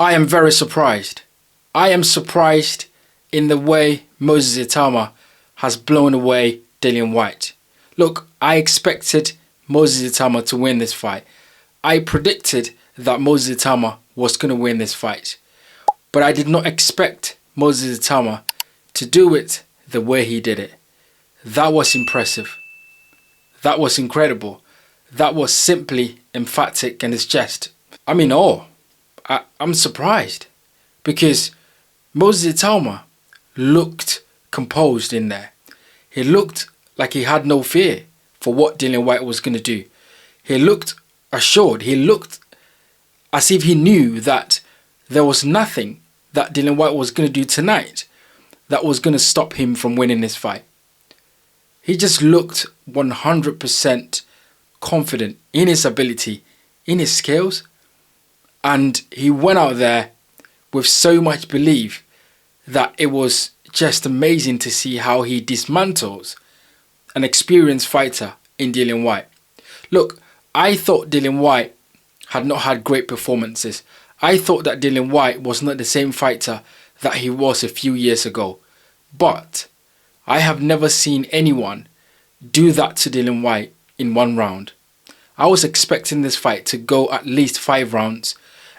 I am very surprised. I am surprised in the way Moses Itauma has blown away Dillian Whyte. Look, I expected Moses Itauma to win this fight. I predicted that Moses Itauma was going to win this fight. But I did not expect Moses Itauma to do it the way he did it. That was impressive. That was incredible. That was simply emphatic, and it's just, I'm in awe. I'm surprised because Moses Itauma looked composed in there. He looked like he had no fear for what Dillian Whyte was going to do. He looked assured. He looked as if he knew that there was nothing that Dillian Whyte was going to do tonight that was going to stop him from winning this fight. He just looked 100% confident in his ability, in his skills, and he went out there with so much belief that it was just amazing to see how he dismantles an experienced fighter in Dillian Whyte. Look, I thought Dillian Whyte had not had great performances. I thought that Dillian Whyte was not the same fighter that he was a few years ago. But I have never seen anyone do that to Dillian Whyte in one round. I was expecting this fight to go at least 5 rounds,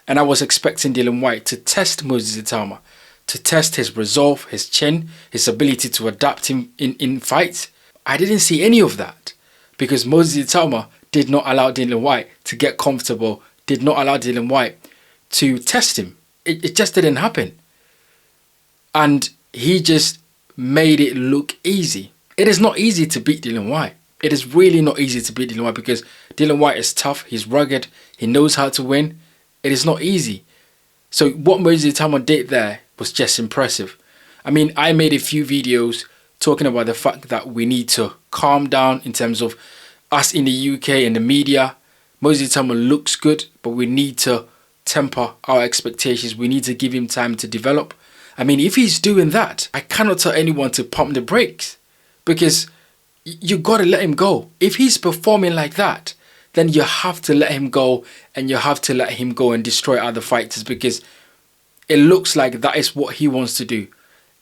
and I was expecting Dillian Whyte to test Moses Itauma, to test his resolve, his chin, his ability to adapt in fights. I didn't see any of that because Moses Itauma did not allow Dillian Whyte to get comfortable, did not allow Dillian Whyte to test him. It just didn't happen. And he just made it look easy. It is not easy to beat Dillian Whyte. It is really not easy to beat Dillian Whyte because Dillian Whyte is tough, he's rugged, he knows how to win. It is not easy. So what Moses Itauma did there was just impressive. I mean, I made a few videos talking about the fact that we need to calm down in terms of us in the UK and the media. Moses Itauma looks good, but we need to temper our expectations. We need to give him time to develop. I mean, if he's doing that, I cannot tell anyone to pump the brakes because you got to let him go. If he's performing like that, then you have to let him go, and you have to let him go and destroy other fighters because it looks like that is what he wants to do.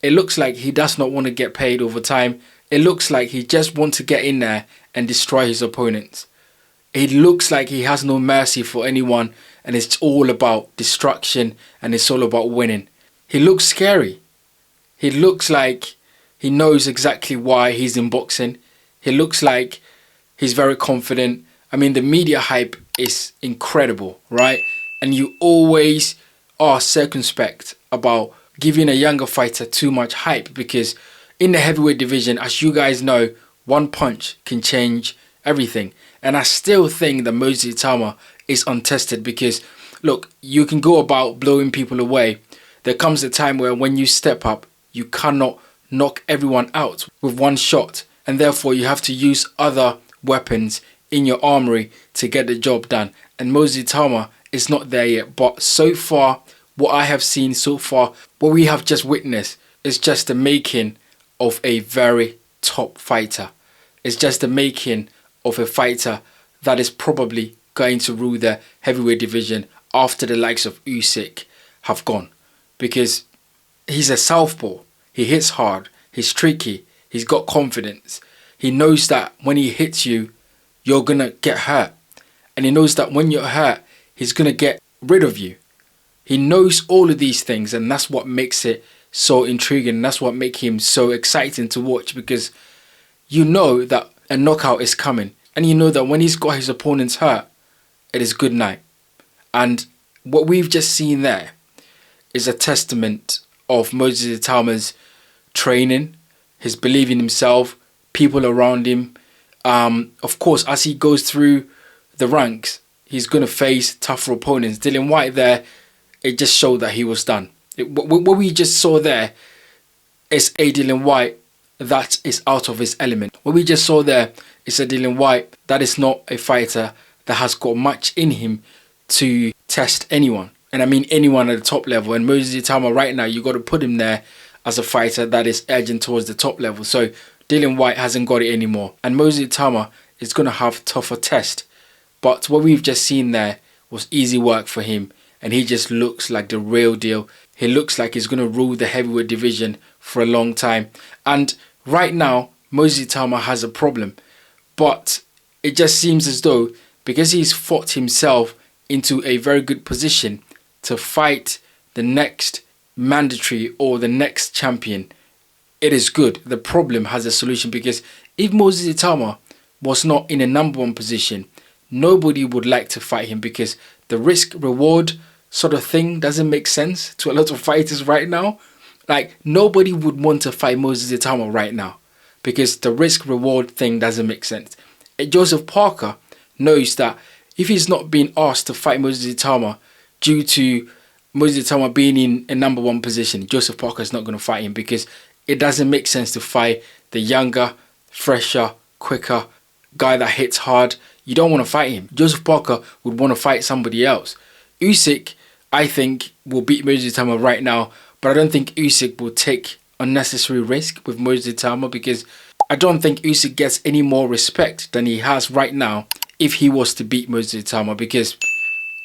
It looks like he does not want to get paid over time. It looks like he just wants to get in there and destroy his opponents. It looks like he has no mercy for anyone, and it's all about destruction, and it's all about winning. He looks scary. He looks like he knows exactly why he's in boxing. He looks like he's very confident. I mean, the media hype is incredible, right? And you always are circumspect about giving a younger fighter too much hype because in the heavyweight division, as you guys know, one punch can change everything. And I still think that Moses Itauma is untested because, look, you can go about blowing people away. There comes a time where when you step up, you cannot knock everyone out with one shot. And therefore, you have to use other weapons in your armory to get the job done. And Moses Itauma is not there yet. But so far, what I have seen so far, what we have just witnessed is just the making of a very top fighter. It's just the making of a fighter that is probably going to rule the heavyweight division after the likes of Usyk have gone. Because he's a southpaw. He hits hard. He's tricky. He's got confidence. He knows that when he hits you, you're going to get hurt. And he knows that when you're hurt, he's going to get rid of you. He knows all of these things, and that's what makes it so intriguing. That's what makes him so exciting to watch because you know that a knockout is coming. And you know that when he's got his opponents hurt, it is good night. And what we've just seen there is a testament of Moses Itauma's training, his belief in himself, people around him. Of course, as he goes through the ranks, he's going to face tougher opponents. Dillian Whyte there, it just showed that he was done. What we just saw there is a Dillian Whyte that is out of his element. What we just saw there is a Dillian Whyte that is not a fighter that has got much in him to test anyone. And I mean anyone at the top level. And Moses Itauma right now, you got to put him there as a fighter that is edging towards the top level. So Dillian Whyte hasn't got it anymore. And Moses Itauma is going to have tougher tests. But what we've just seen there was easy work for him. and he just looks like the real deal. He looks like he's going to rule the heavyweight division for a long time. And right now, Moses Itauma has a problem. But it just seems as though, because he's fought himself into a very good position to fight the next mandatory or the next champion, it is good. The problem has a solution, because if Moses Itauma was not in a number one position, nobody would like to fight him, because the risk reward sort of thing doesn't make sense to a lot of fighters right now. Like, nobody would want to fight Moses Itauma right now because the risk reward thing doesn't make sense. Joseph Parker knows that if he's not being asked to fight Moses Itauma due to Moses Itauma being in a number one position, Joseph Parker is not going to fight him, because it doesn't make sense to fight the younger, fresher, quicker guy that hits hard. You don't want to fight him. Joseph Parker would want to fight somebody else. Usyk, I think, will beat Moses Itauma right now, but I don't think Usyk will take unnecessary risk with Moses Itauma, because I don't think Usyk gets any more respect than he has right now if he was to beat Moses Itauma, because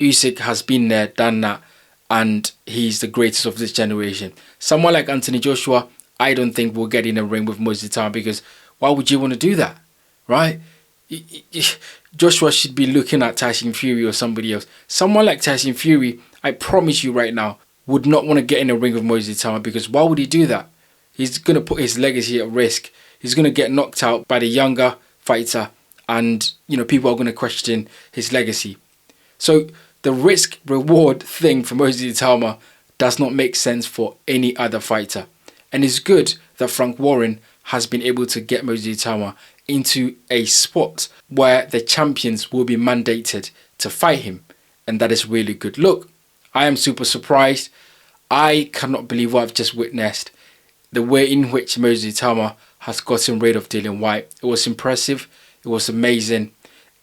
Usyk has been there, done that, and he's the greatest of this generation. Someone like Anthony Joshua, I don't think will get in a ring with Moses Itauma, because why would you want to do that, right? Joshua should be looking at Tyson Fury or somebody else. Someone like Tyson Fury, I promise you right now, would not want to get in a ring with Moses Itauma, because why would he do that? He's going to put his legacy at risk. He's going to get knocked out by the younger fighter, and people are going to question his legacy. So the risk reward thing for Moses Itauma does not make sense for any other fighter. And it's good that Frank Warren has been able to get Moses Itauma into a spot where the champions will be mandated to fight him. And that is really good. Look, I am super surprised. I cannot believe what I've just witnessed. The way in which Moses Itauma has gotten rid of Dillian Whyte. It was impressive. It was amazing.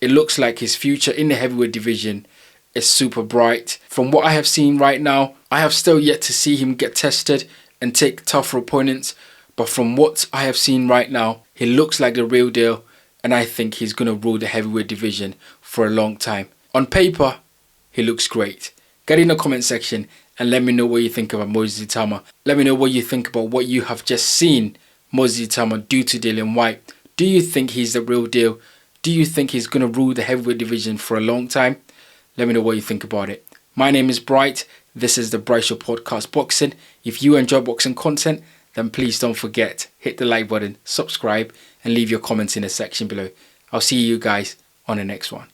It looks like his future in the heavyweight division is super bright. From what I have seen right now, I have still yet to see him get tested and take tougher opponents. But from what I have seen right now, he looks like the real deal. And I think he's going to rule the heavyweight division for a long time. On paper, he looks great. Get in the comment section and let me know what you think about Moses Itauma. Let me know what you think about what you have just seen Moses Itauma do to Dillian Whyte. Do you think he's the real deal? Do you think he's going to rule the heavyweight division for a long time? Let me know what you think about it. My name is Bright. This is the Bright Show Podcast Boxing. If you enjoy boxing content, then please don't forget, hit the like button, subscribe, and leave your comments in the section below. I'll see you guys on the next one.